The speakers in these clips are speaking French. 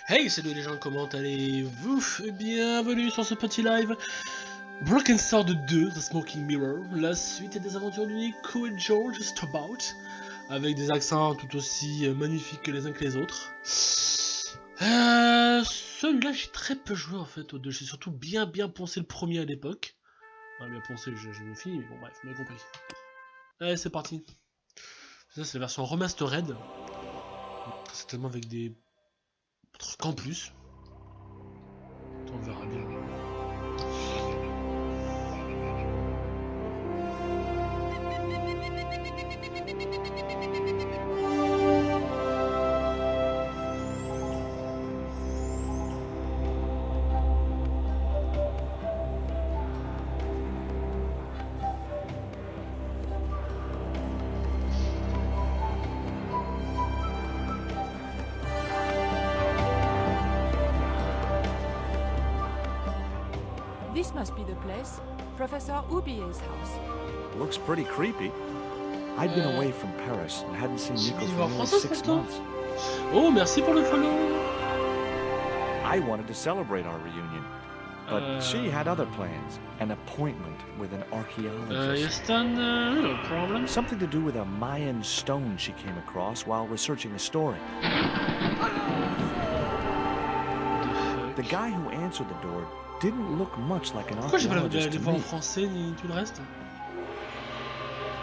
Hey, salut les gens, comment allez-vous? Bienvenue sur ce petit live Broken Sword 2, The Smoking Mirror, la suite des aventures du Nico Georges About, avec des accents tout aussi magnifiques que les uns que les autres. Celui-là, j'ai très peu joué en fait au 2, j'ai surtout bien poncé le premier à l'époque. Enfin, bien poncé, j'ai mis fini, mais bon bref, vous m'avez compris. Allez, c'est parti. Ça, c'est la version remastered, certainement avec des trucs en plus. On verra bien. This must be the place. Professor Oubier's house. Looks pretty creepy. I'd been away from Paris and hadn't seen Nico for nearly français, 6 pourtant. months. Oh, merci pour le follow. I wanted to celebrate our reunion, but she had other plans. An appointment with an archaeologist. Yes, done, no problem. Something to do with a Mayan stone she came across while researching a story. The guy who answered the door didn't look much like an Pourquoi j'ai pas archaeologist les to voix en me. français ni tout le reste?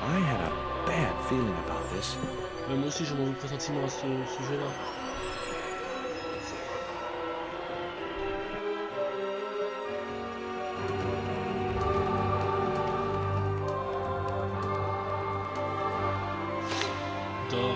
I had a bad feeling about this. Moi aussi j'ai mauvais pressentiment à ce sujet-là. Dors.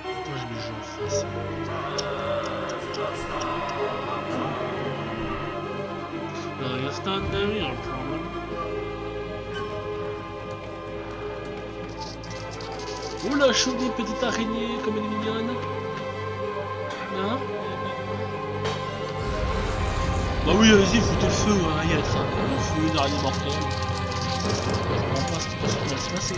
Pourquoi j'ai mis le jeu en français? Yes, done, no problem. Oula, choubi, petite araignée, comme elle est mignonne. Hein? Bah oui, vas-y, foutez le feu, hein, y être. Le feu, une araignée mortelle. Je comprends pas ce qui va se passer.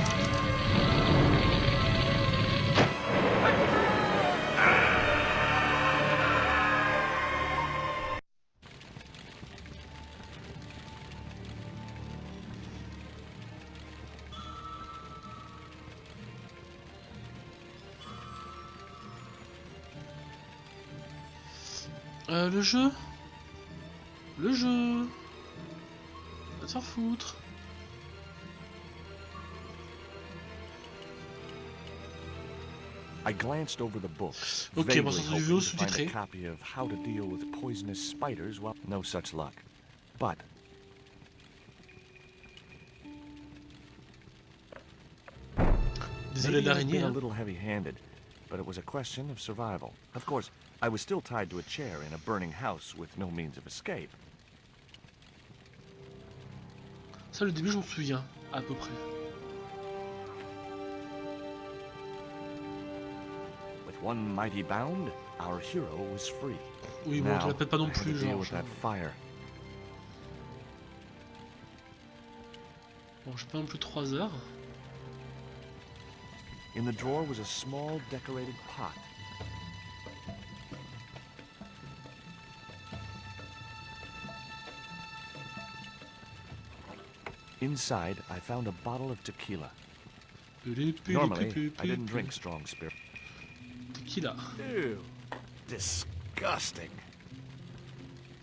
Le jeu? Le jeu? Va te faire foutre. I glanced over the books, Ok, bon, vaguely ça c'est du VO hoping to find a sous-titré. copy of How to Deal with Poisonous Spiders. Well, no such luck. But Désolé de maybe I'd l'araignée, been a hein. little heavy-handed, but it was a question of survival. Of course, I was still tied to a chair in a burning house with no means of escape. Ça, le début, je m'en souviens, à peu près. With one mighty bound, our hero was free. Oui, bon, je Now, répète pas non I had to plus, deal genre. with that fire. Bon, j'ai pas non plus 3 heures. In the drawer was a small decorated pot. Inside, I found a bottle of tequila. Normally, I didn't drink strong spirit. Tequila. Ew. Disgusting.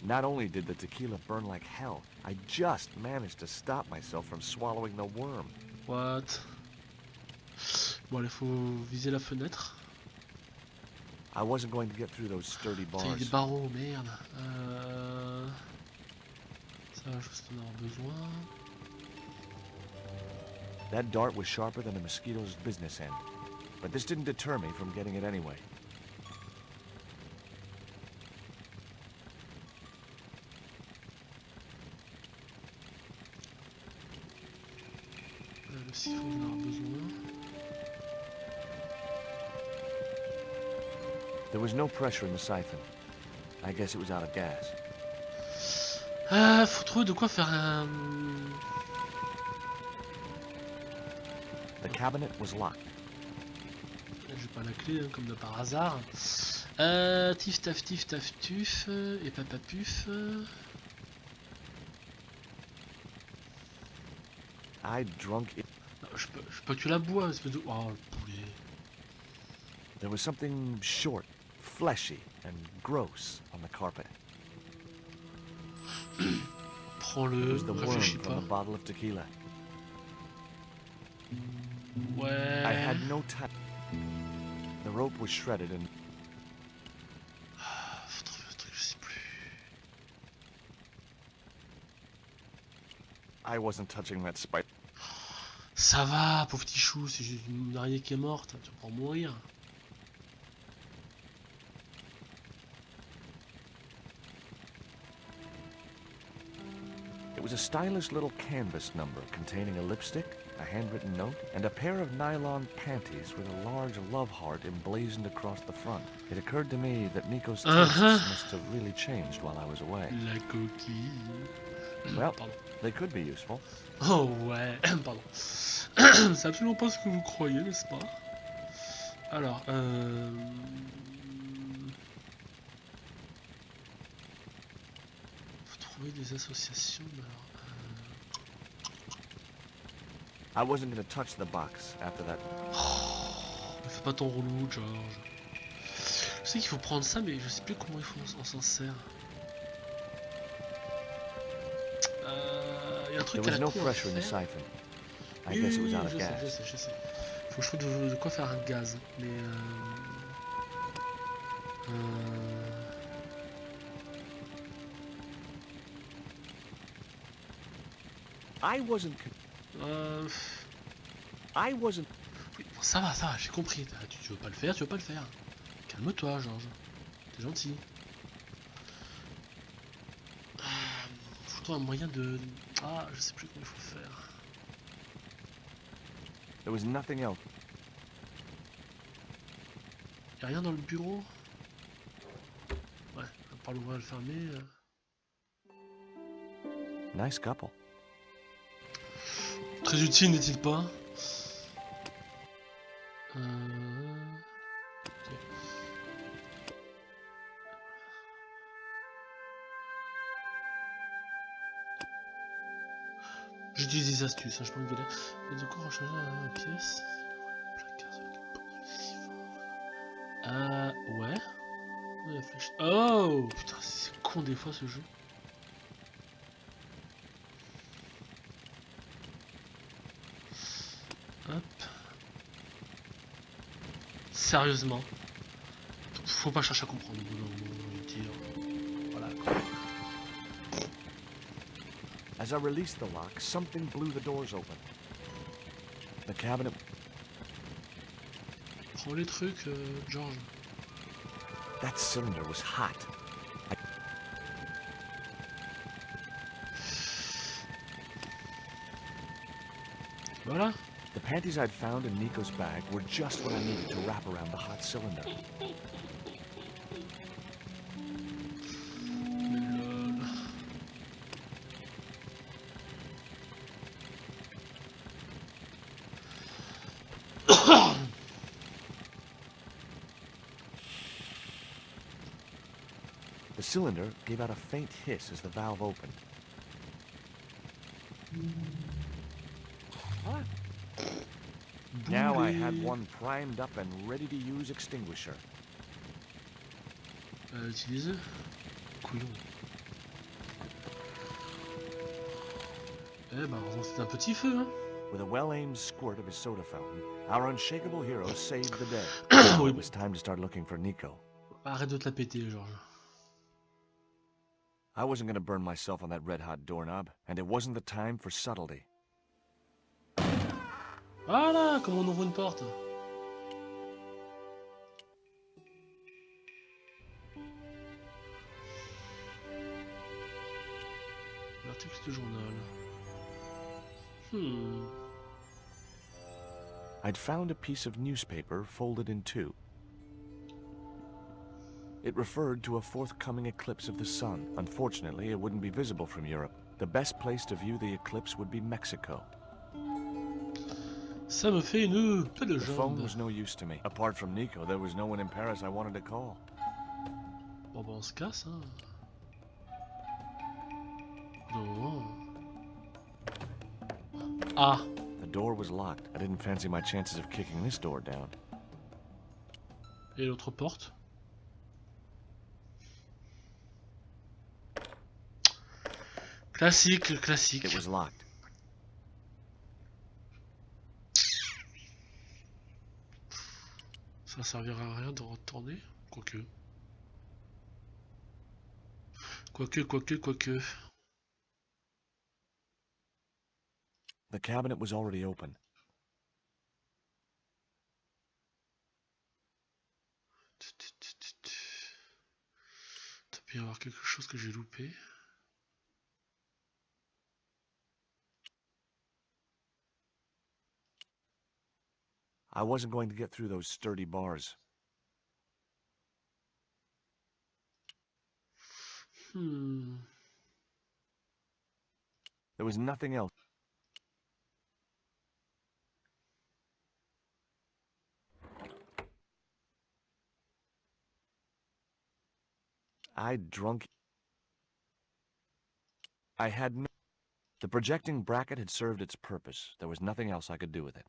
Not only did the tequila burn like hell, I just managed to stop myself from swallowing the worm. What? Bon, allez, faut viser la fenêtre. I wasn't going to get through those sturdy Putain, il y a des bars. barreaux, merde. Ça, je pense qu'on en avoir besoin. That dart was sharper than a mosquito's business end, but this didn't deter me from getting it anyway. Le sirop, on en a besoin. There was no pressure in the siphon. I guess it was out of gas. Faut trouver de quoi faire un... The cabinet was locked. J'ai pas la clé, hein, comme de par hasard. Tif taf tif taf tuf et papa puf. I drunk it. Je peux pas que tu la bois, espèce de... Oh, le poulet. There was something short, fleshy, and gross on the carpet. It Prends-le, was the worm réfléchis from pas. the bottle of tequila. Ouais... I had no time. The rope was shredded and Faut trouver un truc, je sais plus. I wasn't touching that spider. Ça va, pauvre petit chou, c'est juste une araignée qui est morte, tu vas pas en mourir. It was a stylish little canvas number containing a lipstick, a handwritten note, and a pair of nylon panties with a large love heart emblazoned across the front. It occurred to me that Nico's tastes must have really changed while I was away. La coquille. Well, Pardon. they could be useful. Oh ouais, pardon. C'est absolument pas ce que vous croyez, n'est-ce pas? Alors, faut trouver des associations, mais alors... I wasn't going to touch the box after that. Oh, mais fais pas ton relou, George. Je sais qu'il faut prendre ça, mais je sais plus comment il faut on s'en sert. Y a un truc There à was la no con à pressure in the faire. siphon. I Oui, guess it oui, was out oui, of je gas. sais, je sais. Faut que je trouve de quoi faire un gaz, mais I wasn't. Oui, bon, ça va, j'ai compris. Tu veux pas le faire, tu veux pas le faire. Calme-toi, Georges. T'es gentil. Faut un moyen de... Ah, je sais plus comment il faut faire. There was nothing else. Y'a rien dans le bureau? Ouais, à part l'ouvrir et le fermer. Nice couple. Très utile, n'est-il pas? Ok. J'utilise des astuces, hein, je prends une galère. Et de quoi recharger la pièce? Ouais. Ouais, la flèche. Oh putain, c'est con des fois ce jeu. Hop. Sérieusement. Faut pas chercher à comprendre. Voilà quoi. As I released the lock, something blew the doors open. The cabinet. Prends les trucs, George. That cylinder was hot. Voilà. The panties I'd found in Nico's bag were just what I needed to wrap around the hot cylinder. The cylinder gave out a faint hiss as the valve opened. What? Now I had one primed up and ready to use extinguisher. Utiliser. Couillon. Eh ben, heureusement c'est un petit feu, hein. With a well-aimed squirt of his soda fountain, our unshakable hero saved the day. Oui, It was time to start looking for Nico. Arrête de te la péter, Georges. I wasn't going to burn myself on that red-hot doorknob, and it wasn't the time for subtlety. Voilà, comment on ouvre une porte. L'article de journal. I'd found a piece of newspaper folded in two. It referred to a forthcoming eclipse of the sun. Unfortunately, it wouldn't be visible from Europe. The best place to view the eclipse would be Mexico. Ça me fait une peu de The phone jambe. was no use to me. Apart from Nico, there was no one in Paris I wanted to call. Bon bah on se casse hein. Non. Ah. The door was locked. I didn't fancy my chances of kicking this door down. Et l'autre porte. Classique, classique. It was locked. Ça servira à rien de retourner. Quoique. Quoique. The cabinet was already open. Il peut y avoir quelque chose que j'ai loupé. I wasn't going to get through those sturdy bars. Hmm. There was nothing else. I'd drunk. I had no... The projecting bracket had served its purpose. There was nothing else I could do with it.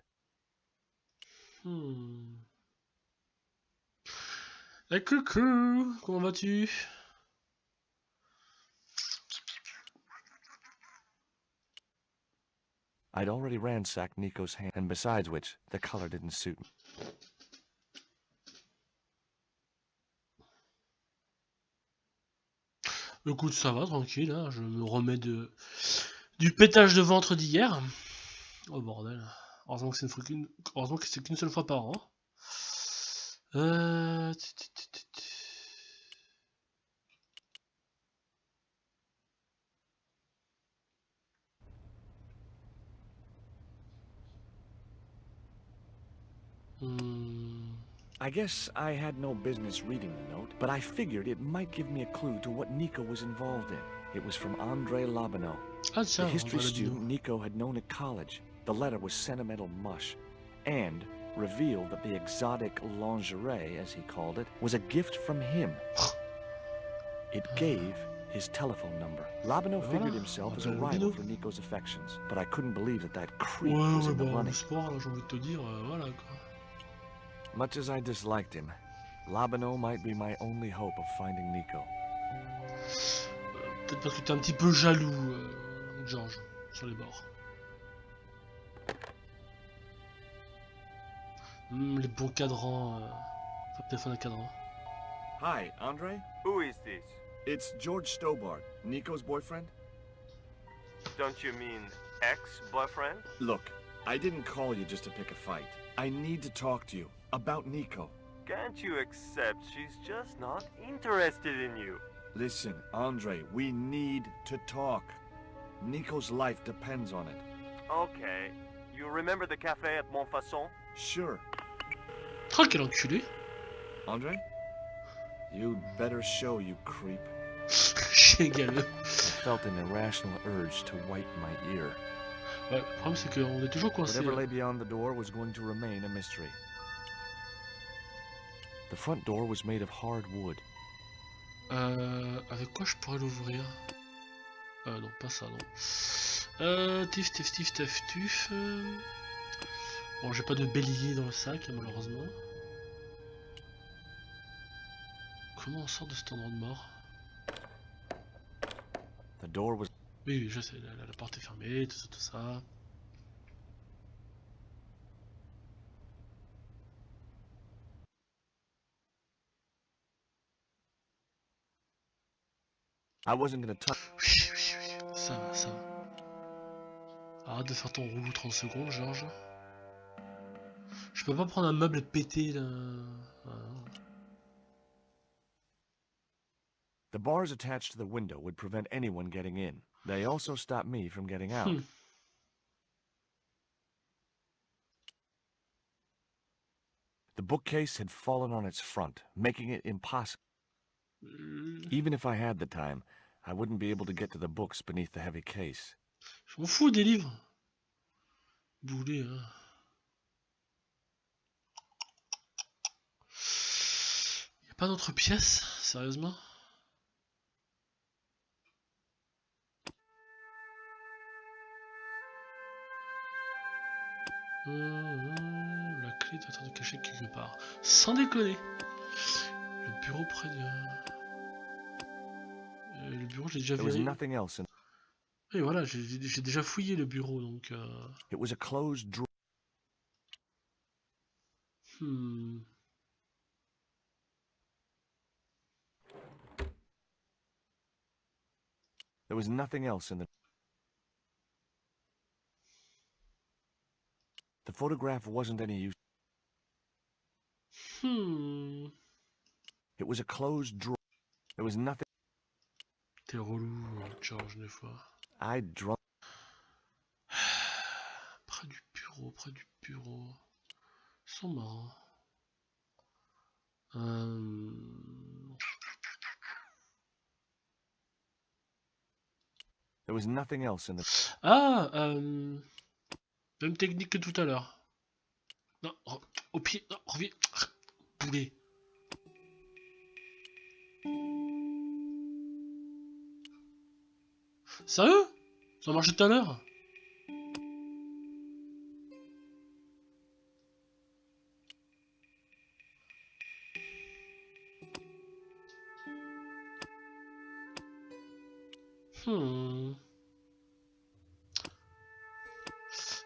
Hey, coucou, comment vas-tu? I'd already ransacked Nico's hand, and besides which, the color didn't suit me. Écoute, ça va, tranquille, hein, je me remets du pétage de ventre d'hier. Oh bordel. Heureusement que c'est qu'une seule fois par an. I guess I had no business reading the note, but I figured it might give me a clue to what Nico was involved in. It was from André Labanau, Ah the tiens, history voilà, dis student donc. Nico had known at college. The letter was sentimental mush, and revealed that the exotic lingerie, as he called it, was a gift from him. It gave his telephone number. Labanau figured himself as a rival for Nico's affections, but I couldn't believe that that creep was in the Bah, running. le sport, là, j'ai envie de te dire, voilà quoi. Much as I disliked him, Labanau might be my only hope of finding Nico. Peut-être parce que t'es un petit peu jaloux, Georges, sur les bords. Les bons cadrans, enfin, téléphone à cadran. Hi, Andre? Who is this? It's George Stobart, Nico's boyfriend. Don't you mean ex-boyfriend? Look, I didn't call you just to pick a fight. I need to talk to you about Nico. Can't you accept she's just not interested in you? Listen, Andre, we need to talk. Nico's life depends on it. Okay. You remember the cafe at Montfaucon? Sure. Oh, quel enculé. Andre? You'd better show, you creep. Chien galeux. I felt an irrational urge to wipe my ear. Ouais, le problème c'est qu'on est toujours coincé. Whatever lay beyond the door was going to remain a mystery. The front door was made of hard wood. Avec quoi je pourrais l'ouvrir? Non, pas ça, non. Tuf. Bon, j'ai pas de bélier dans le sac, malheureusement. Comment on sort de cet endroit de mort? The door was... Oui, je sais, la porte est fermée, tout ça. I wasn't gonna touch... Ça va. Arrête de faire ton roulou 30 secondes, Georges. Je peux pas prendre un meuble pété, là. The bars attached to the window would prevent anyone getting in. They also stopped me from getting out. The bookcase had fallen on its front, making it impossible. Even if I had the time, I wouldn't be able to get to the books beneath the heavy case. Je m'en fous des livres. Boulet, hein. Y a pas d'autres pièces, sérieusement? La clé doit être cachée quelque part. Sans déconner. Le bureau près de... le bureau, j'ai déjà There was vu. nothing else in... Et voilà, j'ai déjà fouillé le bureau, donc... It was a closed drawer. There was nothing else in the... The photograph wasn't any use. It was a closed drawer. There was nothing... T'es relou, Georges, des fois. I drunk... Près du bureau, près du bureau. Ils sont marrants. There was nothing else in the... Ah, même technique que tout à l'heure. Non, au pied, non, reviens. Boulet. Sérieux? Ça a marché tout à l'heure?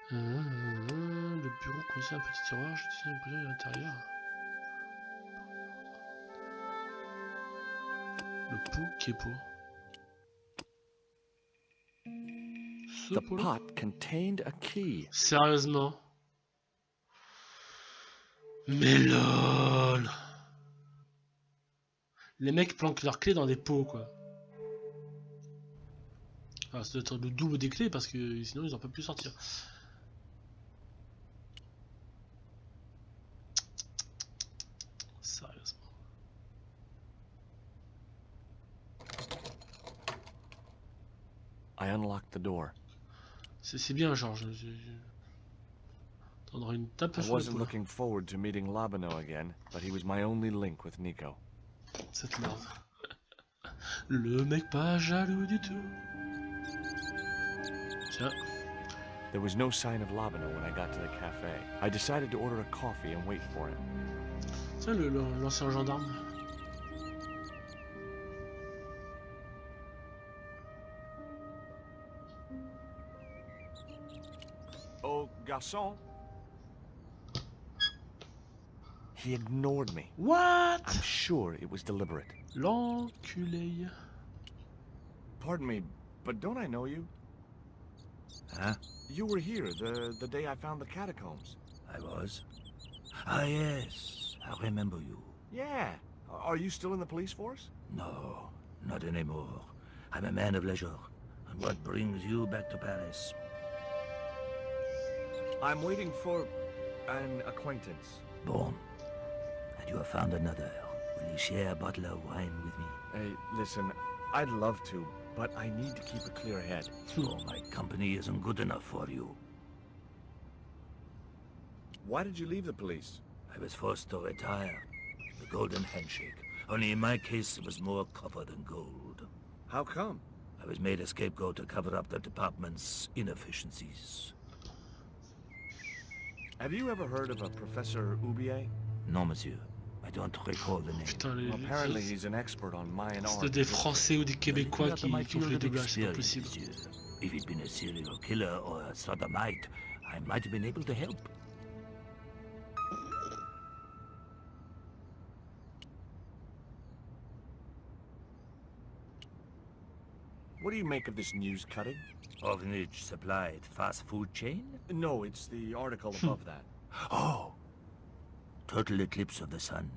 Le bureau contient un petit tiroir, je tiens un coup d'œil à l'intérieur. Le pot qui est pot. The pot contained a key. Sérieusement. Mais lol. Les mecs planquent leurs clés dans des pots, quoi. Ah, ça doit être le double des clés parce que sinon ils n'en peuvent plus sortir. Sérieusement. I unlocked the door. C'est bien, Georges. T'en auras une tape I sur wasn't l'épaule. looking forward to meeting Labano again, but he was my only link with Nico. Cette merde. Le mec pas jaloux du tout. Tiens. There was no sign of Labano when I got to the cafe. I decided to order a coffee and wait for him. Tiens, l'ancien gendarme. Oh, garçon. He ignored me. What? I'm sure it was deliberate. L'enculé. Pardon me, but don't I know you? Huh? You were here the day I found the catacombs. I was? Ah, yes. I remember you. Yeah. Are you still in the police force? No, not anymore. I'm a man of leisure. And what brings you back to Paris? I'm waiting for an acquaintance. Bon. And you have found another. Will you share a bottle of wine with me? Hey, listen, I'd love to, but I need to keep a clear head. Oh, my company isn't good enough for you. Why did you leave the police? I was forced to retire. The golden handshake. Only in my case, it was more copper than gold. How come? I was made a scapegoat to cover up the department's inefficiencies. Have you ever heard of a Professor Oubier? No, monsieur. I don't recall the name. Putain, Well, apparently he's an expert on Mayan art. c'est des Français ou des Québécois qui font field les of doublages, c'est pas experience, possible. monsieur. If he'd been a serial killer or a sodomite, I might have been able to help. What do you make of this news cutting? Orphanage supplied fast food chain? No, it's the article above that. Oh! Total eclipse of the sun.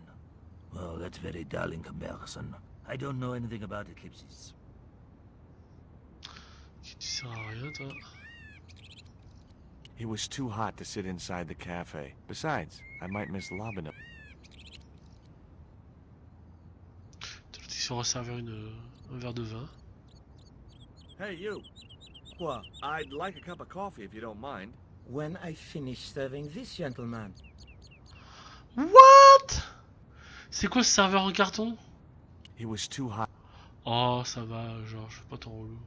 Well, that's very dull in comparison. I don't know anything about eclipses. Tu sers à rien, toi. It was too hot to sit inside the cafe. Besides, I might miss Labano. T'es fait resservir un verre de vin. Hey, you. What? I'd like a cup of coffee if you don't mind. When I finish serving this gentleman. What? C'est quoi ce serveur en carton? He was too hot. Oh, ça va, genre, je suis pas ton relou.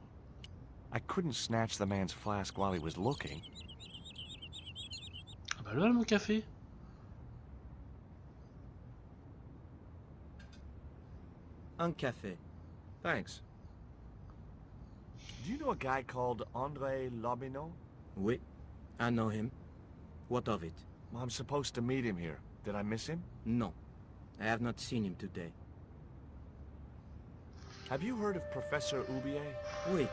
I couldn't snatch the man's flask while he was looking. Ah bah là, mon café. Un café. Thanks. Do you know a guy called André Lobineau? Oui, I know him. What of it? Well, I'm supposed to meet him here. Did I miss him? No, I have not seen him today. Have you heard of Professor Oubier? Oui,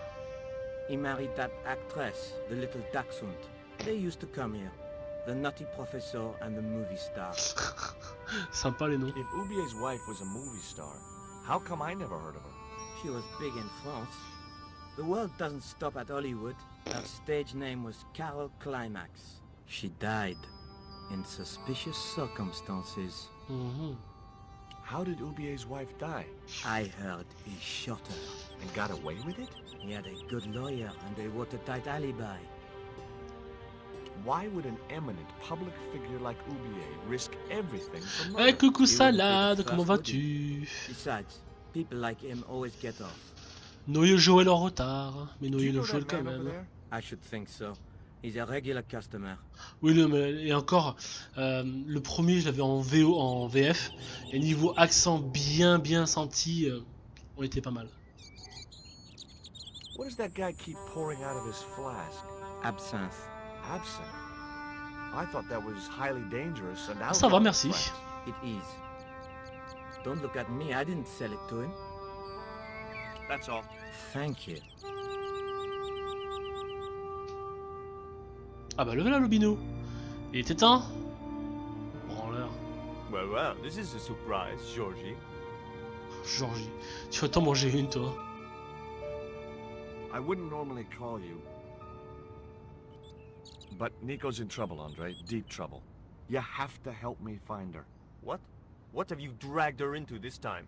he married that actress, the little dachshund. They used to come here. The nutty professor and the movie star. Sympa les noms. If Oubier's wife was a movie star, how come I never heard of her? She was big in France. The world doesn't stop at Hollywood. Her stage name was Carol Climax. She died in suspicious circumstances. How did Oubier's wife die? I heard he shot her. And got away with it? He had a good lawyer and a watertight alibi. Why would an eminent public figure like Oubier risk everything for Eh murder? coucou You salade, will be the comment first, vas-tu? Besides, people like him always get off. Noyer Joël en retard, mais Do you noyer know le Joël that quand man over même. there? I should think so. He's a regular customer. Oui, non, mais et encore, le premier je l'avais en VO, en VF, et niveau accent bien senti, on était pas mal. What does that guy keep pouring out of his flask? Absinthe. Absinthe? I thought that was highly dangerous and Ah, ça va, outlawed, merci. friend. It is. Don't look at me, I didn't sell it to him. That's all. Thank you. Ah bah le voilà Lobino. Il était temps. Branleur. Well, this is a surprise, Georgie. Georgie. Tu vas t'en manger une toi. I wouldn't normally call you, but Nico's in trouble, Andre. Deep trouble. You have to help me find her. What? What have you dragged her into this time?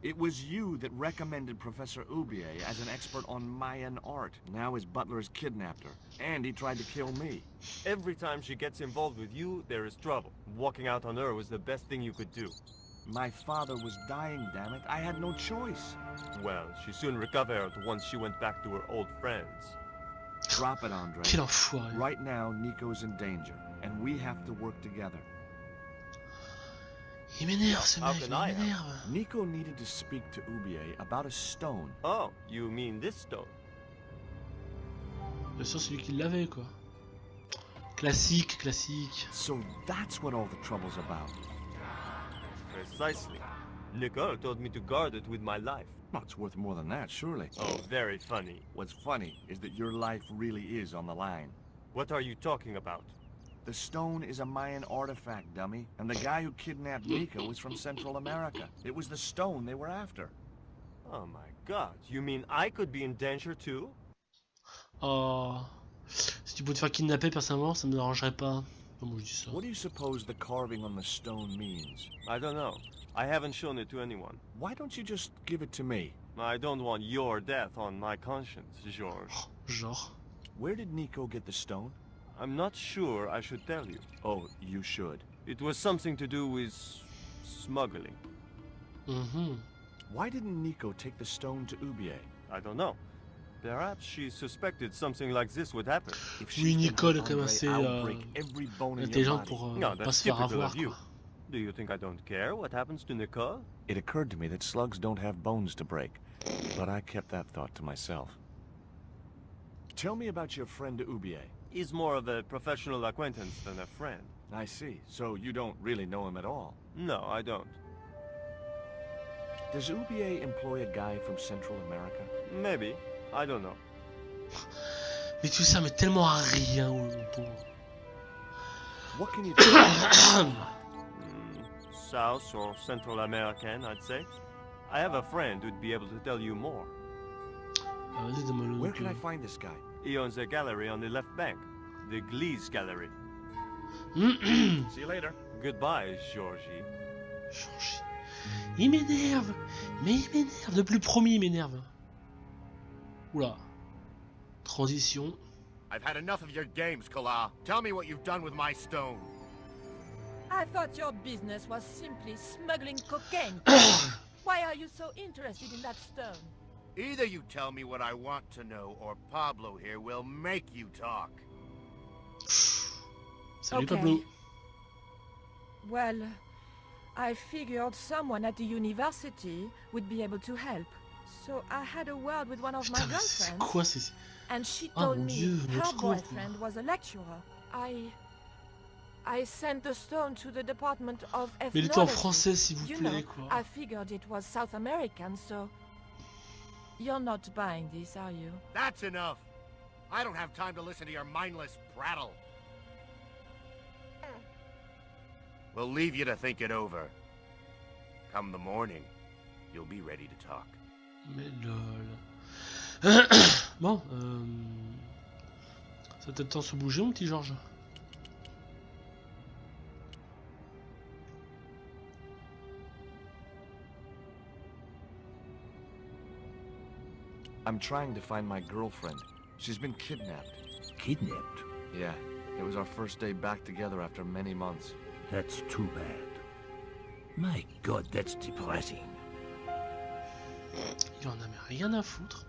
It was you that recommended Professor Oubier as an expert on Mayan art. Now his butler has kidnapped her, and he tried to kill me. Every time she gets involved with you, there is trouble. Walking out on her was the best thing you could do. My father was dying, damn it. I had no choice. Well, she soon recovered once she went back to her old friends. Drop it, Andre. Quel enfoiré. Right now, Nico's in danger, and we have to work together. Il m'énerve ce How mec, can il I help? m'énerve. Nico needed to speak to Oubier about a stone. Oh, you mean this stone? Bien sûr celui qui l'avait quoi. Classique. So that's what all the trouble's about. Precisely. Nicole told me to guard it with my life. Well, it's worth more than that, surely. Oh, very funny. What's funny is that your life really is on the line. What are you talking about? The stone is a Mayan artifact, dummy, and the guy who kidnapped Nico was from Central America. It was the stone they were after. Oh my god, you mean I could be in danger too? Oh. Si tu peux te faire kidnapper personnellement, ça me dérangerait pas. Comment je dis ça? What do you suppose the carving on the stone means? I don't know. I haven't shown it to anyone. Why don't you just give it to me? I don't want your death on my conscience, Georges. Genre. Where did Nico get the stone? I'm not sure I should tell you. Oh, you should. It was something to do with smuggling. Why didn't Nico take the stone to Oubier? I don't know. Perhaps she suspected something like this would happen. If Oui, she's been Nicole with est quand même Andre, assez I'll break every bone in your intelligente body. pour No, pas that's se faire typical avoir of you. quoi. Do you think I don't care what happens to Nicole? It occurred to me that slugs don't have bones to break, but I kept that thought to myself. Tell me about your friend Oubier. He's more of a professional acquaintance than a friend. I see. So you don't really know him at all. No, I don't. Does Oubier employ a guy from Central America? Maybe. I don't know. Mais tout ça, mais tellement à rien, mon pauvre. What can you tell me? South or Central American, I'd say. I have a friend who'd be able to tell you more. Ah, vas-y, donne-moi le Where nom. can I find this guy? He owns a gallery on the left bank. The Gliese Gallery. See you later. Goodbye, Georgie. Georgie. Il m'énerve. Mais il m'énerve. Depuis le premier, il m'énerve. Oula. Transition. I've had enough of your games, Kala. Tell me what you've done with my stone. I thought your business was simply smuggling cocaine. Why are you so interested in that stone? Either you tell me what I want to know, or Pablo here will make you talk. Salut Okay. Pablo. Well, I figured someone at the university would be able to help. So I had a word with one of my Putain, mais c'est girlfriends, quoi c'est... and she Oh told mon me Dieu, her notre pauvre. boyfriend was a lecturer. I sent the stone to the Department of Mais il était en Ethnology. français s'il vous You plaît know, quoi. I figured it was South American, so... You're not buying this, are you? That's enough. I don't have time to listen to your mindless prattle. We'll leave you to think it over. Come the morning, you'll be ready to talk. Mais lol. Bon, ça a peut-être le temps de se bouger mon petit Georges. I'm trying to find my girlfriend. She's been kidnapped. Kidnapped? Yeah, it was our first day back together after many months. That's too bad. My God, that's depressing. Il en a mais rien à foutre.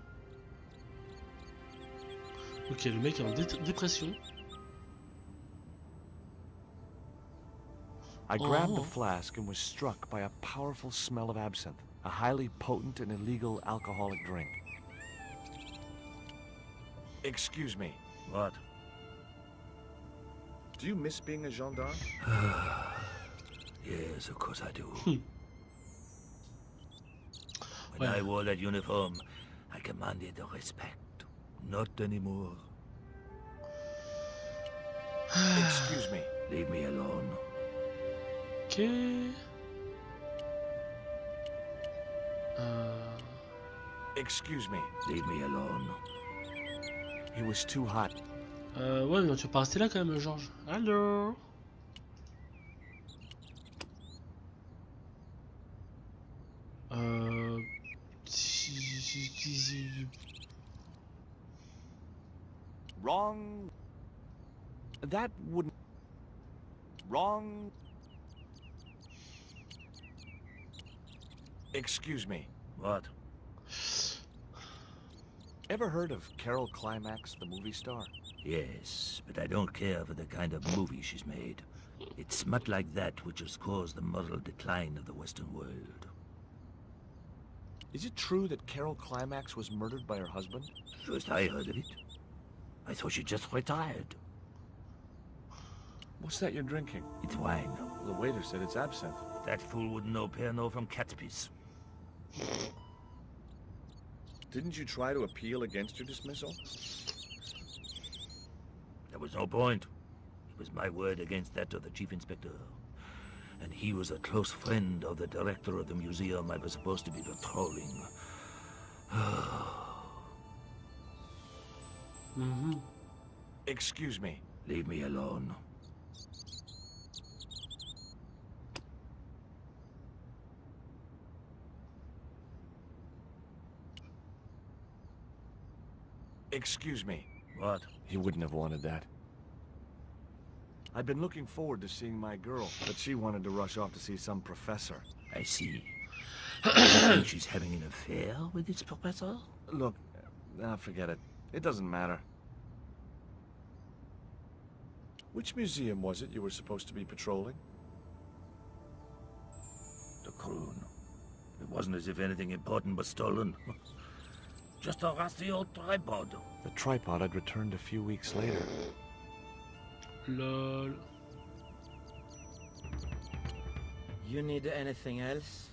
Ok, le mec est en dépression. I grabbed the Oh. flask and was struck by a powerful smell of absinthe, a highly potent and illegal alcoholic drink. Excuse me. What? Do you miss being a gendarme? Yes, of course I do. When Ouais. I wore that uniform, I commanded respect. Not anymore. Excuse me. Leave me alone. Ok. Excuse me. Leave me alone. It was too hot. Ouais, mais tu vas pas rester là quand même, Georges. Allô. Wrong. That wouldn't... Wrong. Excuse me. What? Ever heard of Carol Climax, the movie star? Yes, but I don't care for the kind of movie she's made. It's smut like that which has caused the moral decline of the Western world. Is it true that Carol Climax was murdered by her husband? First I heard of it. I thought she just retired. What's that you're drinking? It's wine. The waiter said it's absinthe. That fool wouldn't know Pernod from cat's piece. Didn't you try to appeal against your dismissal? There was no point. It was my word against that of the chief inspector. And he was a close friend of the director of the museum I was supposed to be patrolling. Excuse me. Leave me alone. Excuse me. What? He wouldn't have wanted that. I'd been looking forward to seeing my girl, but she wanted to rush off to see some professor. I see. You think she's having an affair with this professor? Look, forget it. It doesn't matter. Which museum was it you were supposed to be patrolling? The croon. It wasn't as if anything important was stolen. Just a rusty old tripod. The tripod had returned a few weeks later. Lol. You need anything else?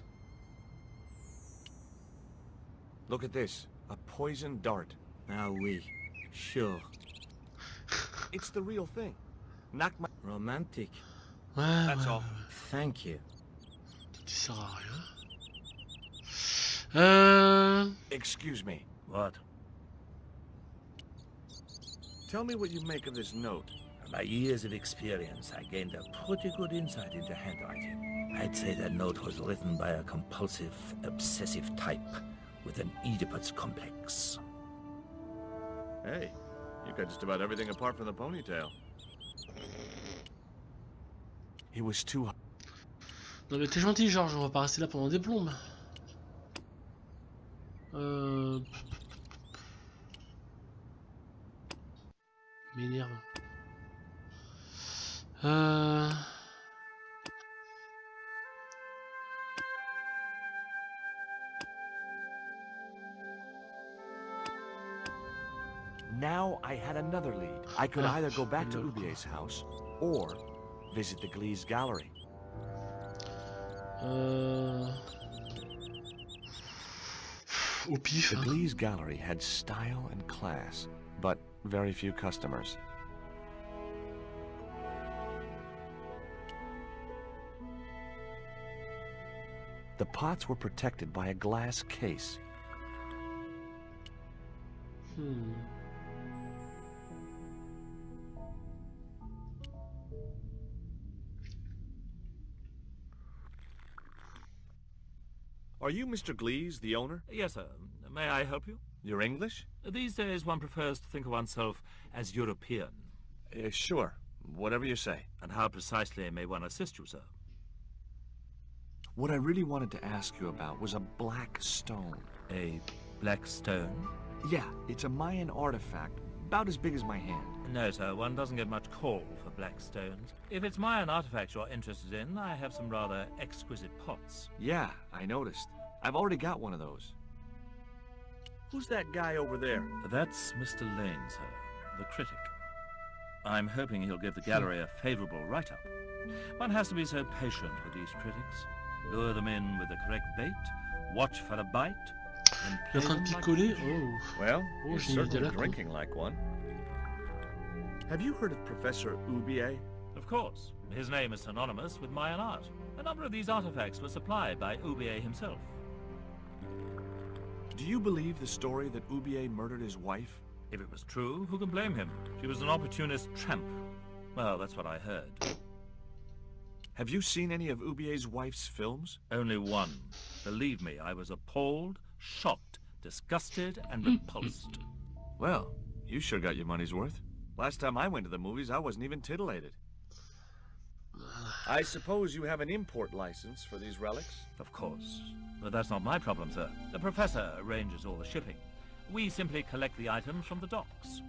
Look at this. A poison dart. Ah oui, sure. It's the real thing. Knock my... Romantic. Ouais, That's ouais, all. ouais. Thank you. Tu sers à rien. Excuse me. What? Tell me what you make of this note. A my years of experience, I gained a pretty good insight into handwriting. I'd say that note was written by a compulsive, obsessive type with an Oedipus complex. Hey, you got just about everything apart from the ponytail. It was too hard. Non mais t'es gentil Georges, on va pas rester là pendant des plombes. M'énerve. Now I had another lead. I could either go back to Ubier's house or visit the Glee's gallery. Au pif. The Glee's gallery had style and class, but very few customers. The pots were protected by a glass case. Are you Mr. Glees, the owner? Yes, sir. May I help you? You're English? These days one prefers to think of oneself as European. Sure. Whatever you say. And how precisely may one assist you, sir? What I really wanted to ask you about was a black stone. A black stone? Yeah, it's a Mayan artifact, about as big as my hand. No, sir. One doesn't get much call for black stones. If it's Mayan artifacts you're interested in, I have some rather exquisite pots. Yeah, I noticed. I've already got one of those. Who's that guy over there? That's Mr. Lane, sir, the critic. I'm hoping he'll give the gallery a favorable write-up. One has to be so patient with these critics. Lure them in with the correct bait, watch for a bite, and Il est en train de picoler. Oh. Well, Oh, he's j'ai une idée certainly là, quoi. drinking like one. Have you heard of Professor Ubier? Of course, his name is synonymous with Mayan art. A number of these artifacts were supplied by Ubier himself. Do you believe the story that Ubier murdered his wife? If it was true, who can blame him? She was an opportunist tramp. Well, that's what I heard. Have you seen any of Ubier's wife's films? Only one. Believe me, I was appalled, shocked, disgusted, and repulsed. Well, you sure got your money's worth. Last time I went to the movies, I wasn't even titillated. I suppose you have an import license for these relics? Of course. But that's not my problem, sir. The professor arranges all the shipping. We simply collect the items from the docks.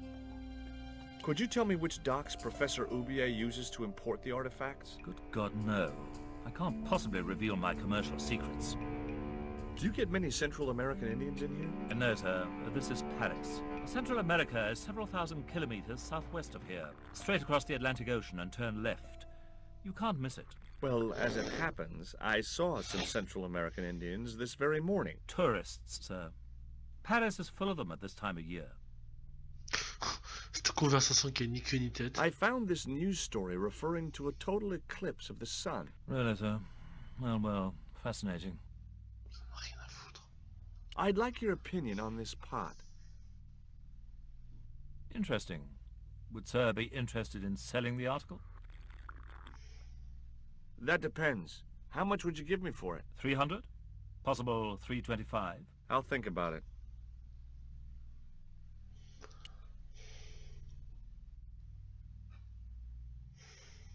Could you tell me which docks Professor Ubier uses to import the artifacts? Good God, no. I can't possibly reveal my commercial secrets. Do you get many Central American Indians in here? No, sir. This is Paris. Central America is several thousand kilometers southwest of here. Straight across the Atlantic Ocean and turn left. You can't miss it. Well, as it happens, I saw some Central American Indians this very morning. Tourists, sir. Paris is full of them at this time of year. Cette conversation qui a ni queue ni tête. I found this news story referring to a total eclipse of the sun. Really, sir? Well, fascinating. Rien à foutre. I'd like your opinion on this pot. Interesting. Would sir be interested in selling the article? That depends. How much would you give me for it? 300? Possible 325? I'll think about it.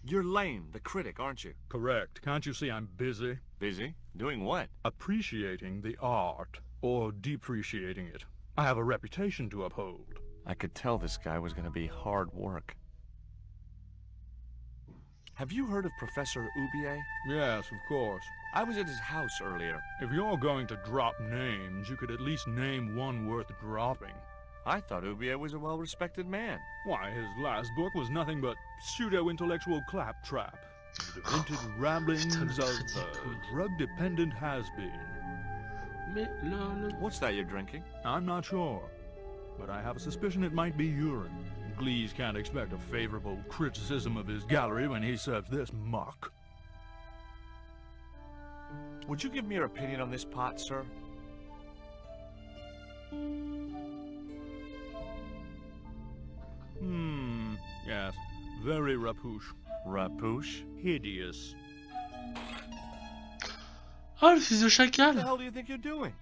You're Lane, the critic, aren't you? Correct. Can't you see I'm busy? Busy? Doing what? Appreciating the art, or depreciating it. I have a reputation to uphold. I could tell this guy was going to be hard work. Have you heard of Professor Ubier? Yes, of course. I was at his house earlier. If you're going to drop names, you could at least name one worth dropping. I thought Ubier was a well-respected man. Why, his last book was nothing but pseudo-intellectual claptrap. The demented ramblings of a drug-dependent has-been. Mais là, What's that you're drinking? I'm not sure, but I have a suspicion it might be urine. Glees can't expect a favorable criticism of his gallery when he serves this muck. Would you give me your opinion on this pot, sir? Yes. Very rapouche. Rapouche? Hideous. Ah, le fils de What the chacal! hell do you think you're doing?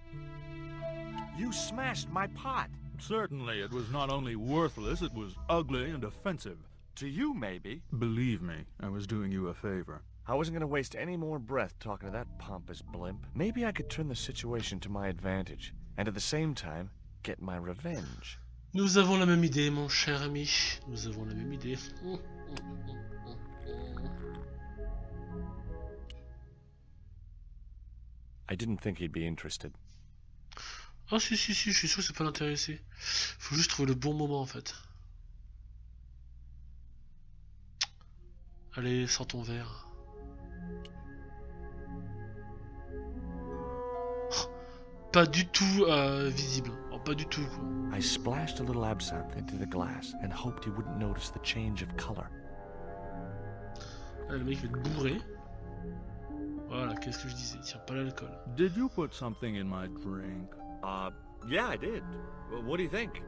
You smashed my pot. Certainly, it was not only worthless, it was ugly and offensive. To you, maybe. Believe me, I was doing you a favor. I wasn't gonna waste any more breath talking to that pompous blimp. Maybe I could turn the situation to my advantage, and at the same time, get my revenge. Nous avons la même idée, mon cher ami. Nous avons la même idée. I didn't think he'd be interested. Ah si, je suis sûr que ça peut l'intéresser. Faut juste trouver le bon moment en fait. Allez, sors ton verre. Pas du tout visible. Oh, pas du tout quoi. I splashed a little absinthe into the glass and hoped he wouldn't notice the change of color. Ah, le mec va être bourré. Voilà, qu'est-ce que je disais? Tiens, pas l'alcool. Did you put something in my drink? Yeah, I did. Well, what do you think?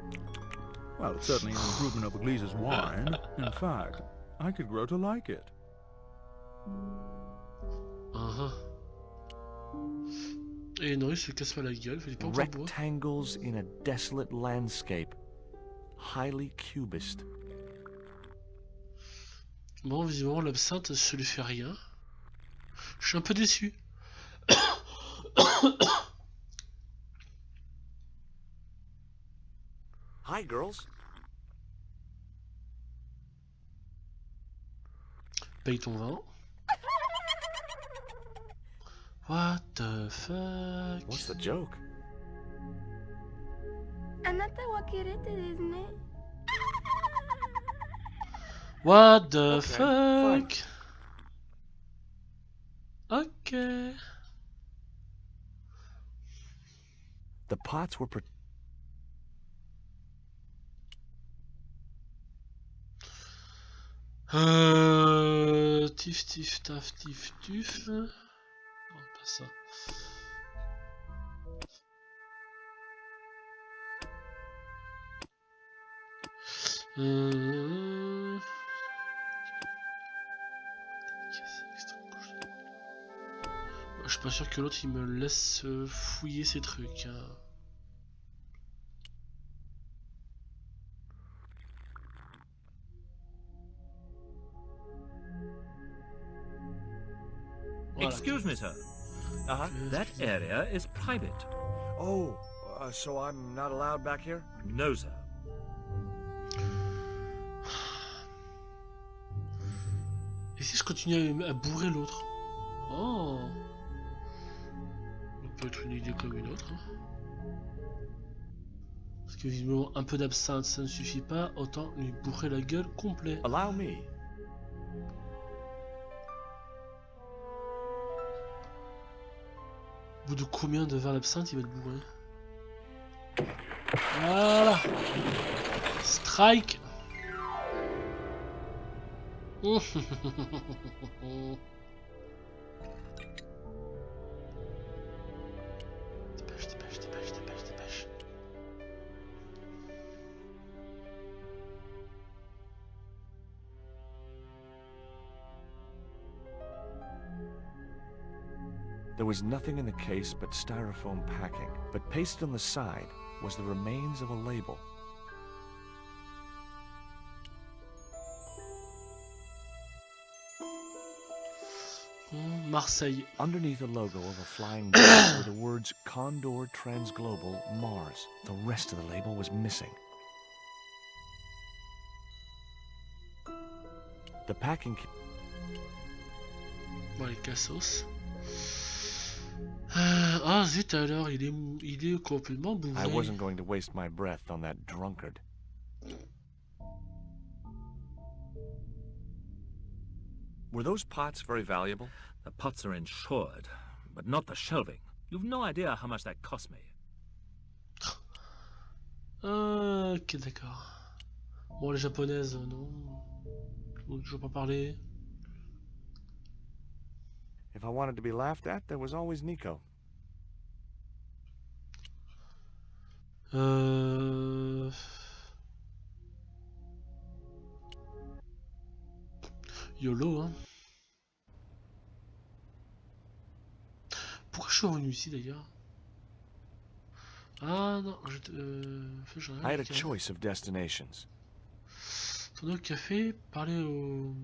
Well, it's certainly an improvement over Gleese's wine. In fact, I could grow to like it. Et non, il se casse pas la gueule, il est pas encore boire. Rectangles in a desolate landscape. Highly cubist. Bon, visiblement, l'absinthe, ça lui fait rien. Je suis un peu déçu. Hi, girls. Paye ton vin. What the fuck? What's the joke? あなたはキレテですね。 What the Okay, fuck? Ok. The pots were Tif tif taf tif tuf. Non, pas ça. Je suis pas sûr que l'autre il me laisse fouiller ces trucs. Hein. Voilà. Excuse me, sir. That area is private. Oh, so I'm not allowed back here? No, sir. Et si je continue à bourrer l'autre? Oh, ça peut être une idée comme une autre. Hein. Parce que visiblement un peu d'absinthe ça ne suffit pas, autant lui bourrer la gueule complet. Allow me. Au bout de combien de verres d'absinthe il va être bourré? Voilà. Strike. Dépêche. There was nothing in the case but styrofoam packing, but pasted on the side was the remains of a label. Marseille. Underneath the logo of a flying bird were the words Condor Transglobal Mars. The rest of the label was missing. The packing... Bon, les cassos. Ah zut alors, il est complètement bourré. I wasn't going to waste my breath on that drunkard. Were those pots very valuable? The pots are insured, but not the shelving. You've no idea how much that cost me. Ok, d'accord. Bon, les japonaises, non. Je veux pas parler. If I wanted to be laughed at, there was always Nico. YOLO, hein. Pourquoi je suis revenu ici d'ailleurs? Ah non, je I had a choice of destinations. Tourner au café, parler au...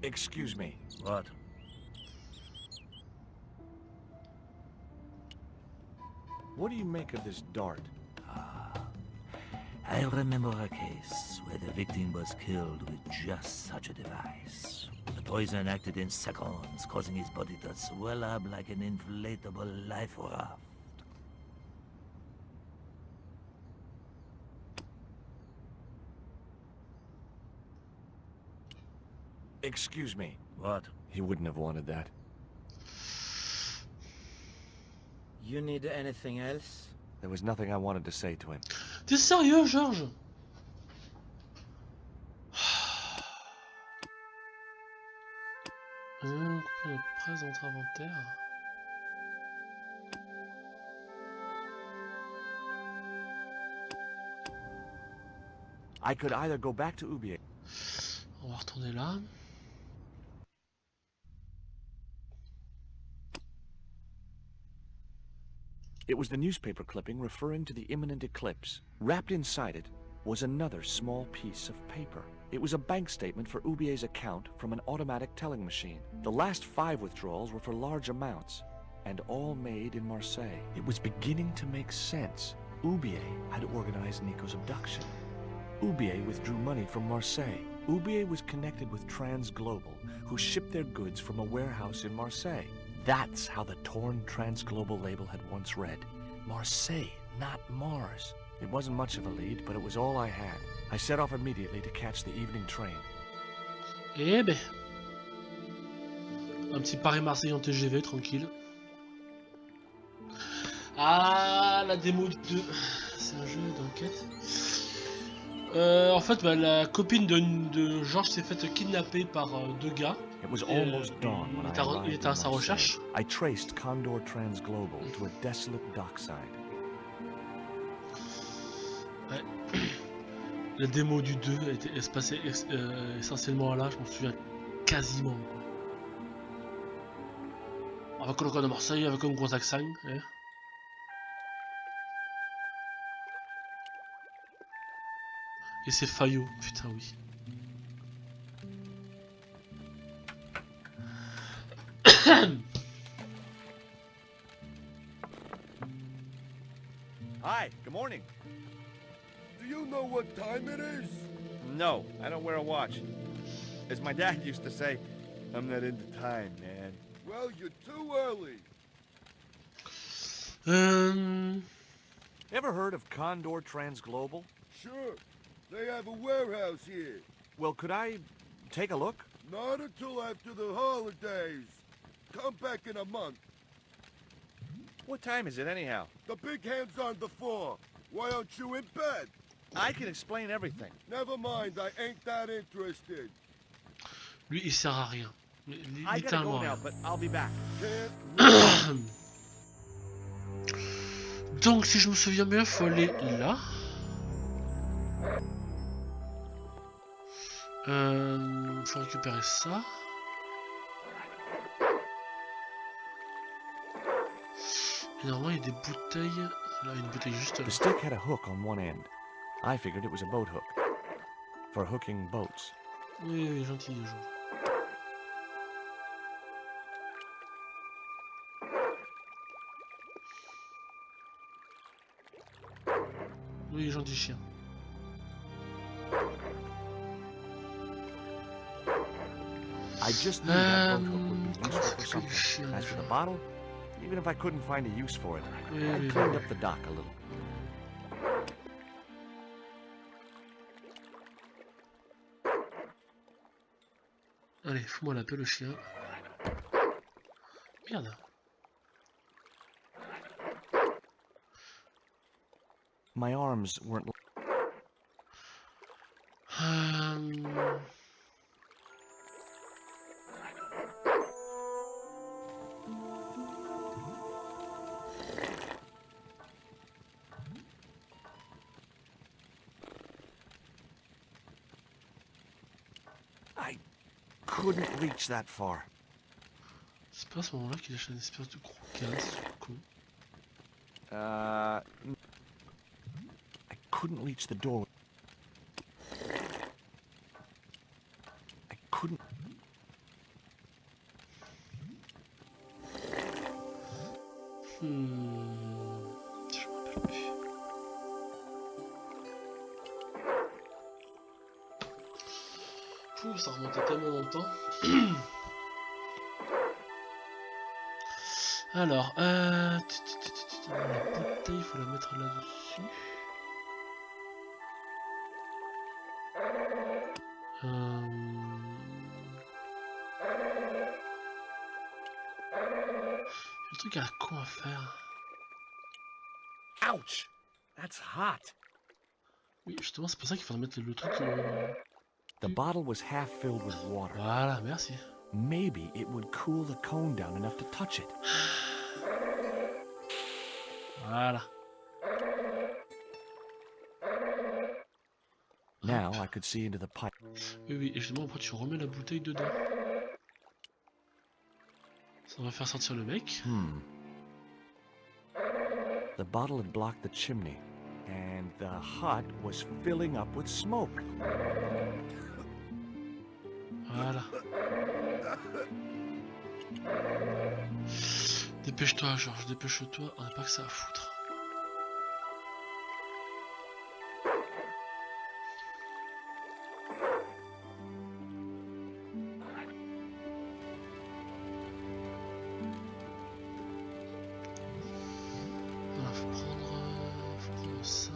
Excuse me. What? What do you make of this dart? I remember a case where the victim was killed with just such a device. The poison acted in seconds, causing his body to swell up like an inflatable life raft. Excuse me. What? He wouldn't have wanted that. You need anything else? There was nothing I wanted to say to him. T'es sérieux, Georges? Couper le presse dans notre inventaire. I could either go back to Ubier. On va retourner là. It was the newspaper clipping referring to the imminent eclipse. Wrapped inside it was another small piece of paper. It was a bank statement for Ubier's account from an automatic telling machine. The last 5 withdrawals were for large amounts, and all made in Marseille. It was beginning to make sense. Ubier had organized Nico's abduction. Ubier withdrew money from Marseille. Ubier was connected with Transglobal, who shipped their goods from a warehouse in Marseille. That's how the torn Transglobal label had once read. Marseille, not Mars. It wasn't much of a lead, but it was all I had. I set off immediately to catch the evening train. Eh ben. Un petit Paris-Marseille en TGV, tranquille. Ah, la démo du 2. C'est un jeu d'enquête. En fait, bah, la copine de Georges s'est faite kidnapper par 2 gars. It was almost dawn when I arrived Il était à sa in recherche. Marseille. I traced Condor Transglobal to a desolate dockside. Ouais. La démo du 2 se passait essentiellement là, je m'en souviens quasiment. Avec le gars de Marseille, avec un gros accent. Hein. Et c'est Fayot, putain oui. Hi, good morning. Do you know what time it is? No, I don't wear a watch. As my dad used to say, I'm not into time, man. Well, you're too early. Ever heard of Condor Transglobal? Sure. They have a warehouse here. Well, could I take a look? Not until after the holidays. Come back in a month. What time is it anyhow? The big hand's on the floor. Why aren't you in bed? I can explain everything. Never mind, I ain't that interested. Lui, il sert à rien. I gotta go Littéralement now, rien. but I'll be back. Donc, si je me souviens bien, faut aller là. Faut récupérer ça. Et normalement, il y a des bouteilles. Là, une bouteille juste là. The stick had a hook on one end. I figured it was a boat hook. For hooking boats. Oui, oui, gentil, Georges. Oui, gentil chien. I just knew that boat hook would be comment useful for s'appelle le something. chien As for déjà? the bottle, even if I couldn't find a use for it, Oui, I oui, cleaned oui. up the dock a little. Allez, fous-moi la paix, le chien. Merde. My arms weren't... couldn't reach that far. C'est pas à ce moment-là qu'il achète une espèce de gros casse, con. I couldn't reach the door. I couldn't. Je me rappelle plus. Pouh, ça remontait tellement longtemps. Alors, la bouteille, il faut la mettre là-dessus. Le truc à la con à faire. Ouch! That's hot. Oui, justement, c'est pour ça qu'il faudrait mettre le truc. The bottle was half filled with water. Voilà, merci. Maybe it would cool the cone down enough to touch it. Voilà. Now I could see into the pipe. Oui, oui, et justement, après, tu remets la bouteille dedans. Ça va faire sortir le mec. The bottle had blocked the chimney, and the hut was filling up with smoke. Voilà. Dépêche-toi, Georges, dépêche-toi, on n'a pas que ça à foutre. Voilà, faut prendre ça.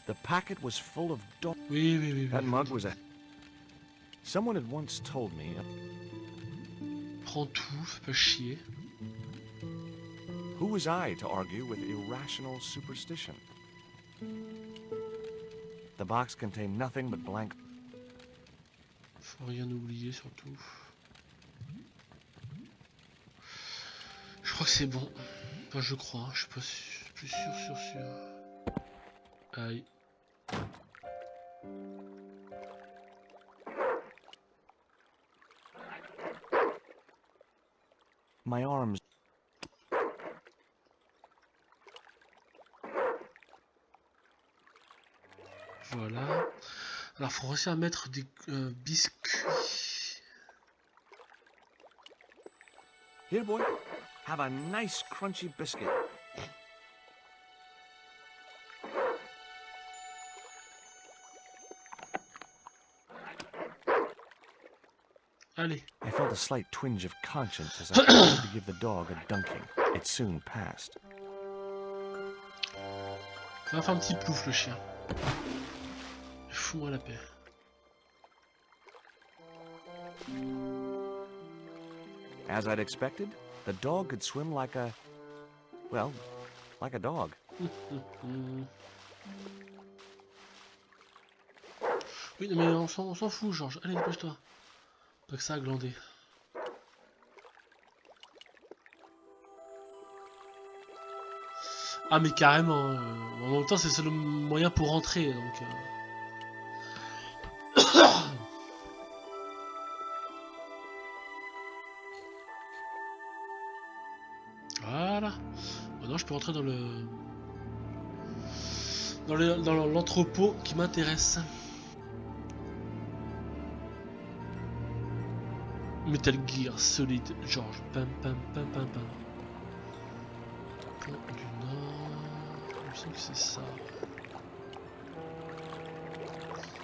The packet was full of dog. Oui, oui, oui. That oui. mug was a. Someone had once told me. Prends tout, fais pas chier. Who was I to argue with irrational superstition? The box contained nothing but blank. Faut rien oublier surtout. Je crois que c'est bon. Enfin, je crois, hein. Je suis pas plus sûr. Aïe. My arms. Voilà. Alors, faut réussir à mettre des biscuits. Here, boy. Have a nice crunchy biscuit. Allez. I felt a slight twinge of conscience as I tried to give the dog a dunking. It soon passed. Ça va faire un petit plouf le chien. Fous-moi la paix. As I'd expected, the dog could swim like a... well, like a dog. Oui, mais on s'en fout, Georges. Allez, dépêche-toi. Pas que ça a glandé. Ah, mais carrément. En même temps, c'est le seul moyen pour rentrer, donc... Voilà. Maintenant, je peux rentrer dans le... dans l'entrepôt qui m'intéresse. Metal Gear Solid, Georges. Pam pam pam pam pam. Pont du Nord. Il me semble que c'est ça.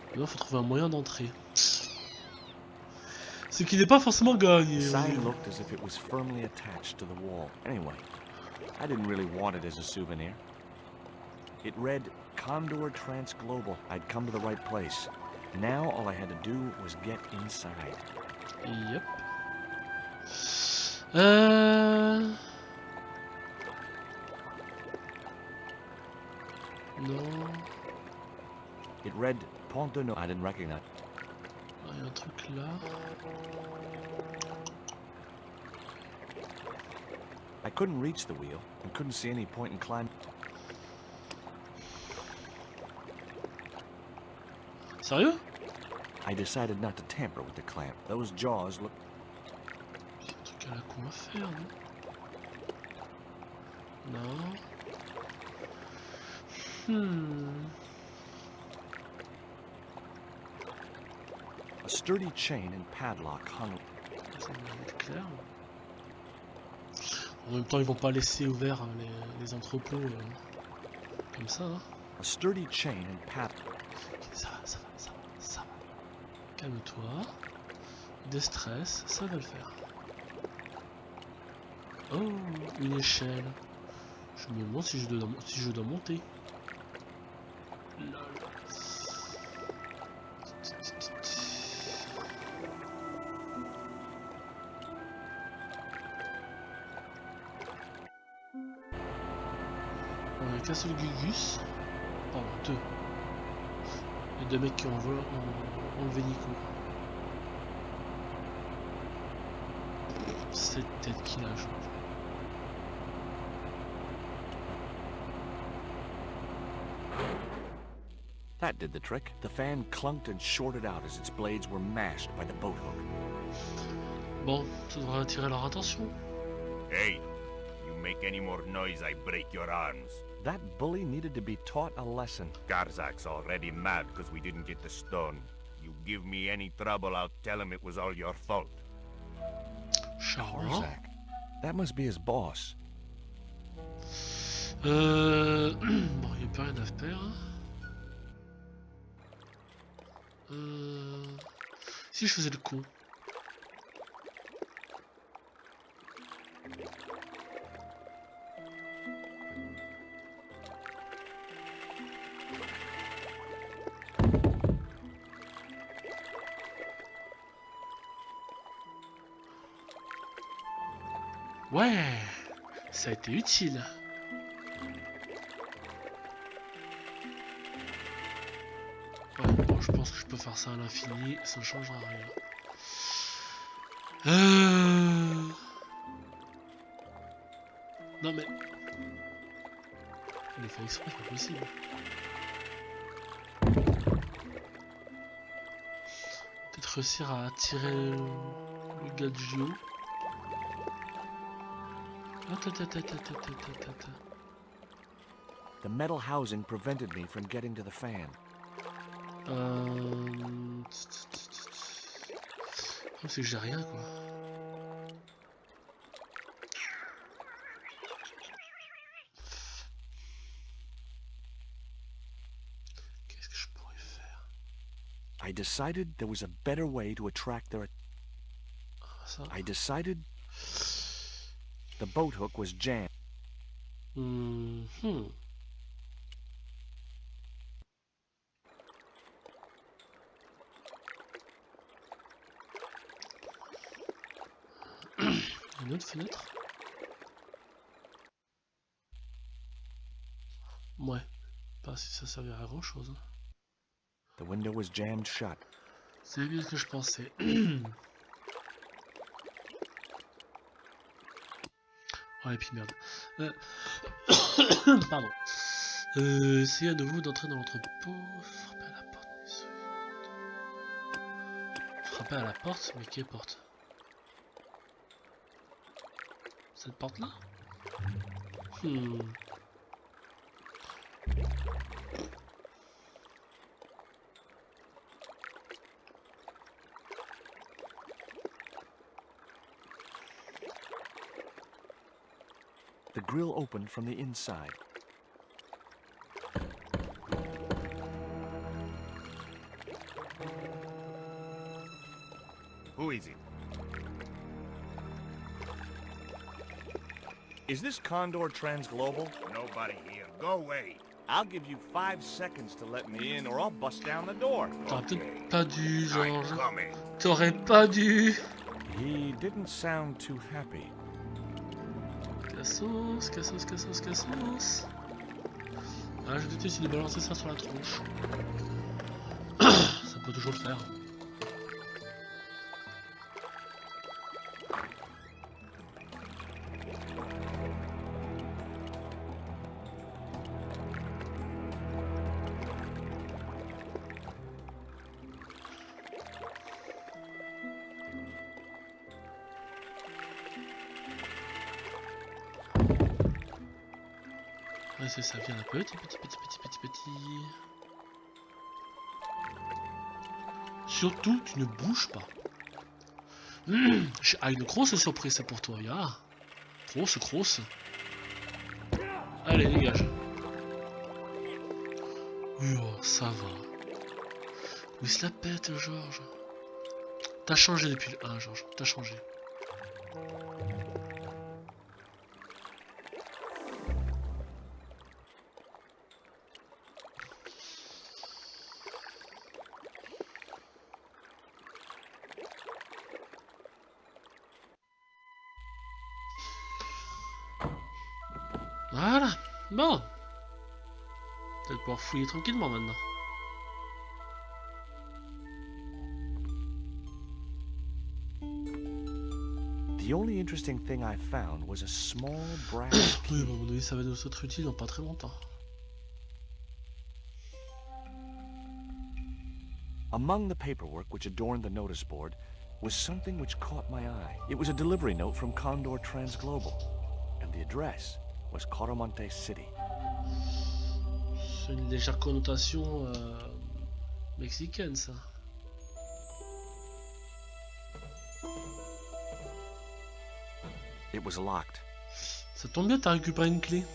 Maintenant, faut trouver un moyen d'entrer. Ce qui n'est pas forcément gagné. The sign looked as if it was firmly attached to the wall. Anyway, I didn't really want it as a souvenir. It read Condor Trans Global. I'd come to the right place. Now all I had to do was get inside. Yep. Non. It read Pont de No. I didn't recognize. Il y a un truc là. I couldn't reach the wheel and couldn't see any point in climbing. Sérieux? I decided not to tamper with the clamp. Those jaws look... C'est un truc à la con à faire, non? Non. A sturdy chain and padlock hung... Ça va être clair. En même temps, ils vont pas laisser ouverts les entrepôts comme ça. Hein. A sturdy chain and padlock... Ça va. Calme-toi. Déstress, ça va le faire. Oh, une échelle. Je me demande si je dois monter. Lol. On a qu'un seul Gugus. Pardon, deux. Les deux mecs qui ont enlevé Nico. Cette tête qu'il a, je crois. That did the trick. The fan clunked and shorted out as its blades were mashed by the boat hook. Bon, ça devrait attirer leur attention. Hey, you make any more noise, I break your arms. That bully needed to be taught a lesson. Garzak's already mad because we didn't get the stone. You give me any trouble, I'll tell him it was all your fault. Charmant. Garzak. That must be his boss. Bon, il n'y a plus rien à faire. Si je faisais le con. Ouais, ça a été utile. Ouais, bon, je pense que je peux faire ça à l'infini, ça ne changera rien. Non mais... Il est fait exprès, c'est pas possible. Peut-être réussir à attirer le gars du duo. The metal housing prevented me from getting to the fan. C'est que j'ai rien quoi. Qu'est-ce que je pourrais faire? I decided there was a better way to attract their... Ça. I decided the boat hook was jammed. Une autre fenêtre? Ouais, pas si ça servirait à grand chose. The window was jammed shut. C'est bien ce que je pensais. Ouais, et puis merde. Pardon. Essayez à nouveau d'entrer dans l'entrepôt. Frappez à la porte. Frappez à la porte, mais quelle porte? Cette porte là? The grill opened from the inside. Who is it? Is this Condor Transglobal? Nobody here. Go away. I'll give you 5 seconds to let me in or I'll bust down the door. T'aurais peut-être pas dû, I'm Georges. coming. T'aurais pas dû. He didn't sound too happy. Cassos. Ah, je vais essayer de balancer ça sur la tronche. Ça peut toujours le faire. Ouais, c'est ça, viens là, petit. Surtout, tu ne bouges pas. J'ai une grosse surprise pour toi, ya. Grosse. Allez, dégage. Oh, ça va. Oui, se la pète, Georges. T'as changé depuis le 1, Georges. T'as changé. Voilà. Bon. Peut-être pouvoir fouiller tranquillement maintenant. The only interesting thing I found was a small brass Oui, key. à un moment donné, ça va nous être utile dans pas très longtemps. Among the paperwork which adorned the notice board was something which caught my eye. It was a delivery note from Condor Transglobal, and the address was Coromonte City. C'est une légère connotation mexicaine, ça. It was locked. Ça tombe bien, t'as récupéré une clé.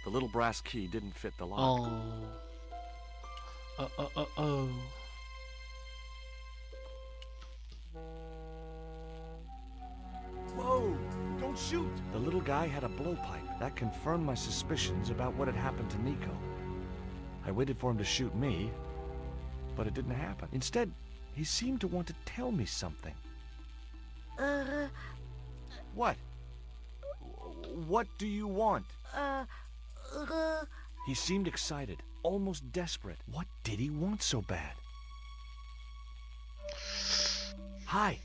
The little brass key didn't fit the lock. Oh. Whoa! Don't shoot! The little guy had a blowpipe. That confirmed my suspicions about what had happened to Nico. I waited for him to shoot me, but it didn't happen. Instead, he seemed to want to tell me something. What? What do you want? He seemed excited, almost desperate. What did he want so bad? Hi.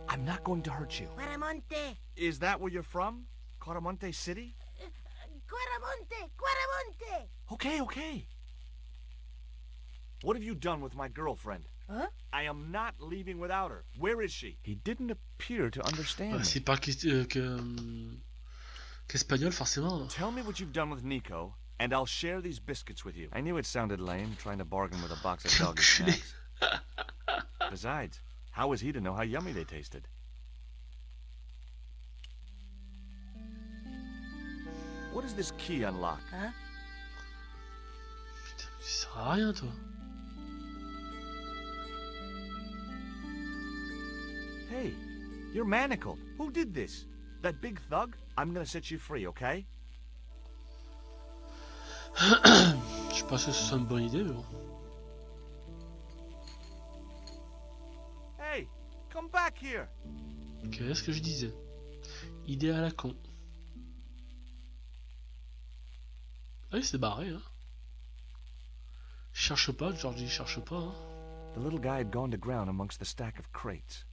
I'm not going to hurt you. Guaramonte. Is that where you're from? Coromonte City? Guaramonte. Okay. What have you done with my girlfriend? Huh? I am not leaving without her. Where is she? He didn't appear to understand me. C'est pas qu'espagnol, forcément. Tell me what you've done with Nico, and I'll share these biscuits with you. I knew it sounded lame, trying to bargain with a box of doggy snacks. Besides, how was he to know how yummy they tasted? What does this key unlock? Huh? Putain, tu sers à rien, toi. Hey, you're manacled. Who did this? That big thug? I'm gonna set you free, okay? Je sais pas si c'est une bonne idée, mais bon. Hey, come back here. Qu'est-ce que je disais? Idée à la con. Ah, il s'est barré, hein. Cherche pas, Georgie, cherche pas, hein. The little guy had gone to ground amongst the stack of crates.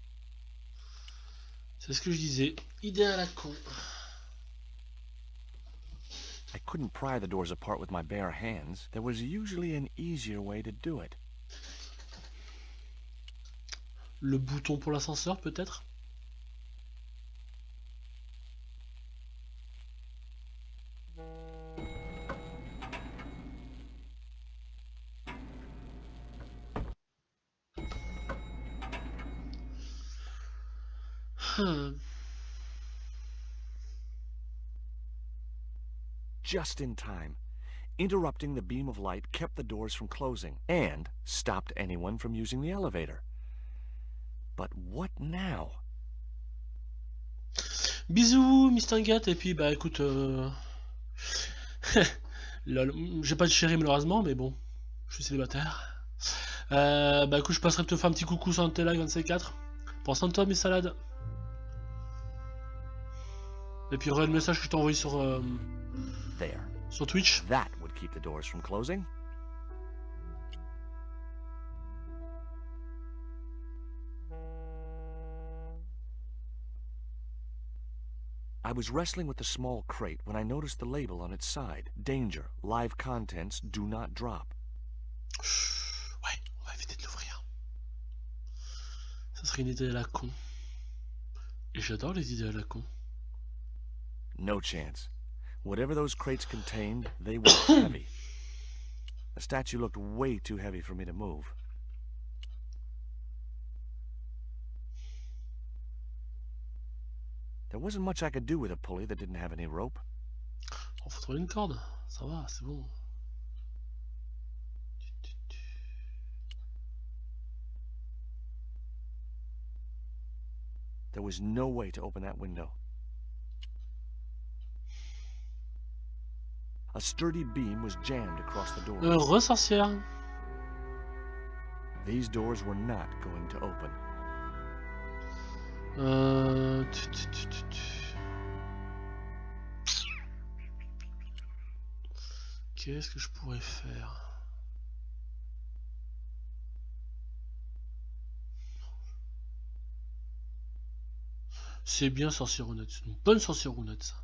C'est ce que je disais. Idée à la con. I couldn't pry the doors apart with my bare hands. There was usually an easier way to do it. Le bouton pour l'ascenseur, peut-être? Just in time. Interrupting the beam of light kept the doors from closing and stopped anyone from using the elevator. But what now? Bisous, Mistingat, et puis bah écoute, lol, j'ai pas de chérie malheureusement, mais bon, je suis célibataire. Bah écoute, je passerai te faire un petit coucou sur un tel live 24. Prends soin de toi, mes salades. Et puis regarde le message que je t'ai envoyé sur There. sur Twitch. That would keep the doors from closing. I was wrestling with the small crate when I noticed the label on its side. Danger. Live contents do not drop. Ouais, on va éviter de l'ouvrir. Ça serait une idée à la con. Et j'adore les idées à la con. No chance. Whatever those crates contained, they were heavy. The statue looked way too heavy for me to move. There wasn't much I could do with a pulley that didn't have any rope. On faut trouver une corde. Ça va, c'est bon. There was no way to open that window. A sturdy beam was jammed across the door. Sorcière. These doors were not going to open. Qu'est-ce que je pourrais faire? C'est bien sorcière-rounette, c'est une bonne sorcière-rounette ça.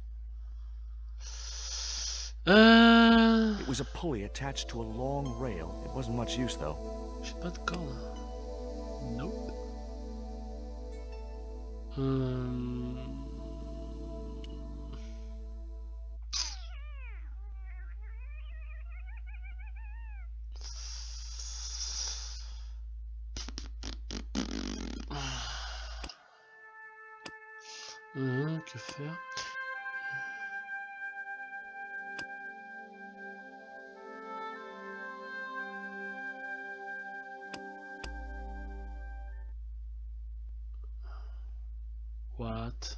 It was a pulley attached to a long rail. It wasn't much use though. J'ai pas de corde. Nope. Que faire? What?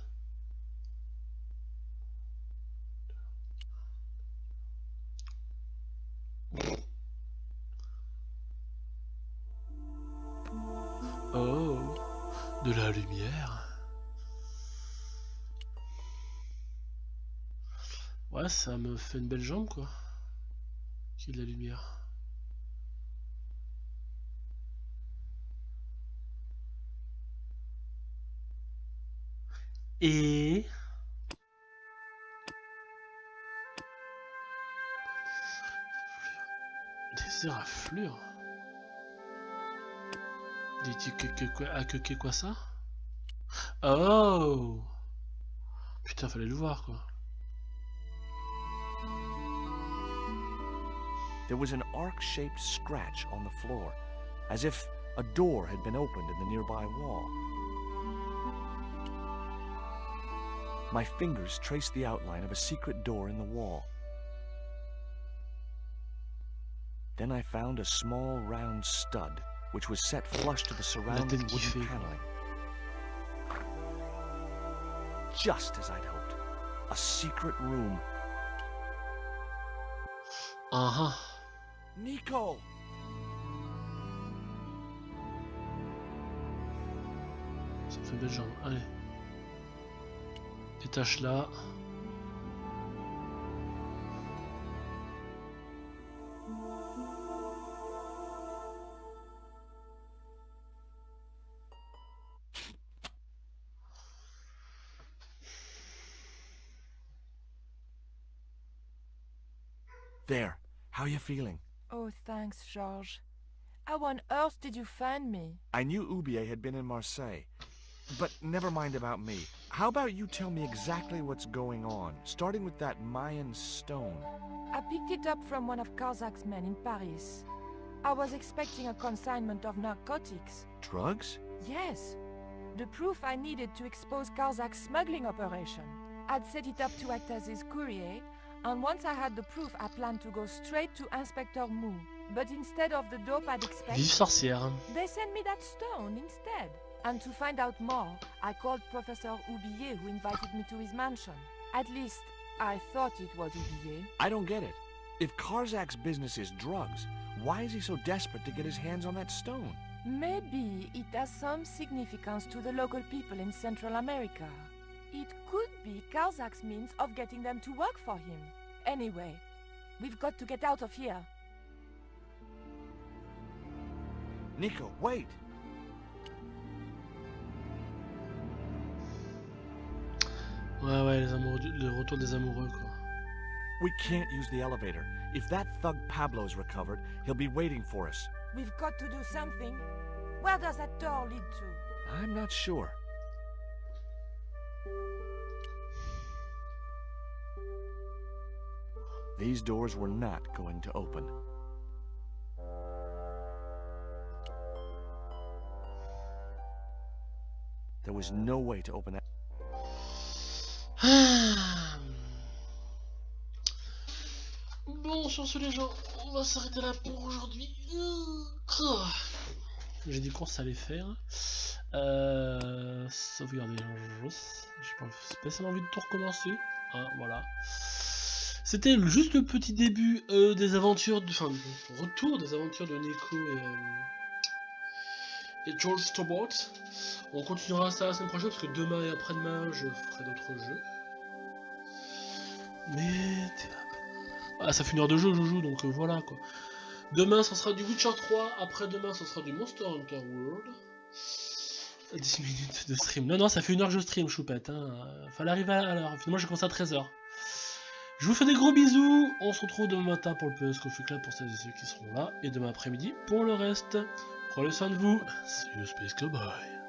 Oh, de la lumière. Ouais, ça me fait une belle jambe quoi. Qu'il y ait de la lumière. Et des éraflures. Que quoi ça? Oh putain, fallait le voir quoi. There was an arc-shaped scratch on the floor, as if a door had been opened in the nearby wall. My fingers traced the outline of a secret door in the wall. Then I found a small round stud, which was set flush to the surrounding wooden paneling. Just as I'd hoped. A secret room. Uh-huh. Nico! Ça me fait belle jambe. Allez. Détache là. There. How are you feeling? Oh, thanks, Georges. How on earth did you find me? I knew Ubier had been in Marseille. But never mind about me. How about you tell me exactly what's going on, starting with that Mayan stone? I picked it up from one of Karzak's men in Paris. I was expecting a consignment of narcotics. Drugs? Yes. The proof I needed to expose Karzak's smuggling operation. I'd set it up to act as his courier, and once I had the proof, I planned to go straight to Inspector Mou. But instead of the dope I'd expected, Vive sorcière. they sent me that stone instead. And to find out more, I called Professor Oublier, who invited me to his mansion. At least, I thought it was Oublier. I don't get it. If Karzak's business is drugs, why is he so desperate to get his hands on that stone? Maybe it has some significance to the local people in Central America. It could be Karzak's means of getting them to work for him. Anyway, we've got to get out of here. Nico, wait! Ouais, les amoureux, le retour des amoureux quoi. We can't use the elevator. If that thug Pablo's recovered, he'll be waiting for us. We've got to do something. Where does that door lead to? I'm not sure. These doors were not going to open. There was no way to open that. Bon, sur ce les gens, on va s'arrêter là pour aujourd'hui. J'ai dit qu'on savait faire. Sauvegarder. J'ai pas spécialement envie de tout recommencer. Hein, voilà. C'était juste le petit début des aventures, enfin, le retour des aventures de Nico et George Stobart. On continuera ça la semaine prochaine parce que demain et après-demain je ferai d'autres jeux. Mais ah, ça fait 1 heure de jeu je joue donc voilà quoi. Demain ça sera du Witcher 3, après-demain ça sera du Monster Hunter World. 10 minutes de stream. Non, ça fait 1 heure que je stream, choupette. Hein. Fallait arriver à l'heure. Finalement j'ai commencé à 13h. Je vous fais des gros bisous. On se retrouve demain matin pour le PS Coffee Club pour celles et ceux qui seront là. Et demain après-midi pour le reste. Prenez soin de vous. See you Space Cowboy.